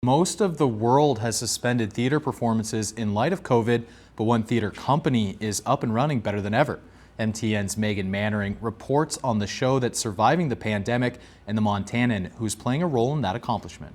Most of the world has suspended theater performances in light of COVID, but one theater company is up and running better than ever. MTN's Megan Mannering reports on the show that's surviving the pandemic and the Montanan who's playing a role in that accomplishment.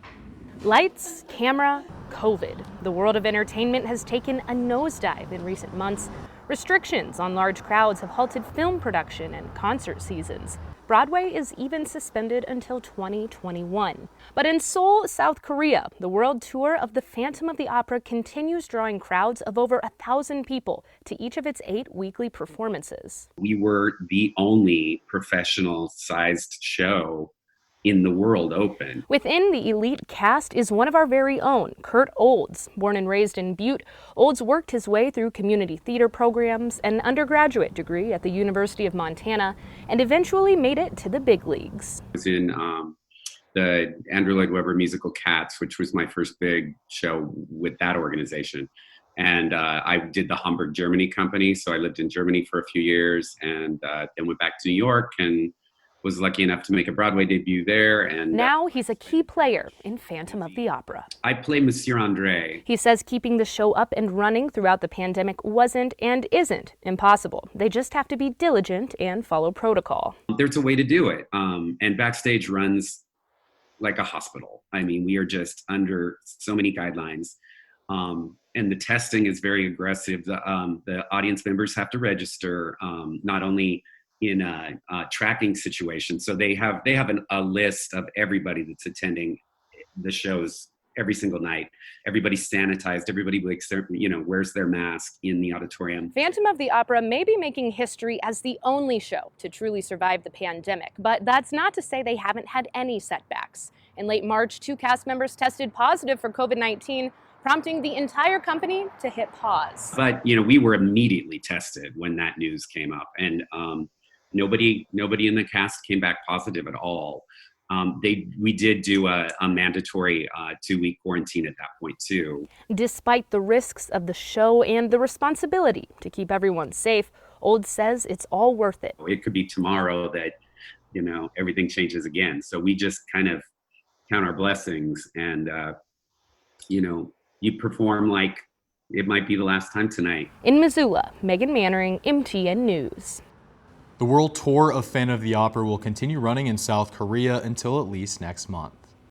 Lights, camera, COVID. The world of entertainment has taken a nosedive in recent months. Restrictions on large crowds have halted film production and concert seasons. Broadway is even suspended until 2021. But in Seoul, South Korea, the world tour of the Phantom of the Opera continues drawing crowds of over 1,000 people to each of its 8 weekly performances. We were the only professional-sized show in the world open. Within the elite cast is one of our very own, Kurt Olds. Born and raised in Butte, Olds worked his way through community theater programs, an undergraduate degree at the University of Montana, and eventually made it to the big leagues. I was in the Andrew Lloyd Webber musical Cats, which was my first big show with that organization. And I did the Hamburg, Germany company, so I lived in Germany for a few years and then went back to New York and was lucky enough to make a Broadway debut there. And now he's a key player in Phantom of the Opera. I play Monsieur André. He says keeping the show up and running throughout the pandemic wasn't and isn't impossible. They just have to be diligent and follow protocol. There's a way to do it. And Backstage runs like a hospital. I mean, we are just under so many guidelines. And the testing is very aggressive. The audience members have to register, not only in a tracking situation. So they have a list of everybody that's attending the shows every single night. Everybody's sanitized. Everybody wears their mask in the auditorium. Phantom of the Opera may be making history as the only show to truly survive the pandemic, but that's not to say they haven't had any setbacks. In late March, 2 cast members tested positive for COVID-19, prompting the entire company to hit pause. But we were immediately tested when that news came up, and nobody in the cast came back positive at all. We did do a mandatory 2-week quarantine at that point too. Despite the risks of the show and the responsibility to keep everyone safe, Olds says it's all worth it. It could be tomorrow that everything changes again. So we just kind of count our blessings and you perform like it might be the last time tonight. In Missoula, Megan Mannering, MTN News. The world tour of Phantom of the Opera will continue running in South Korea until at least next month.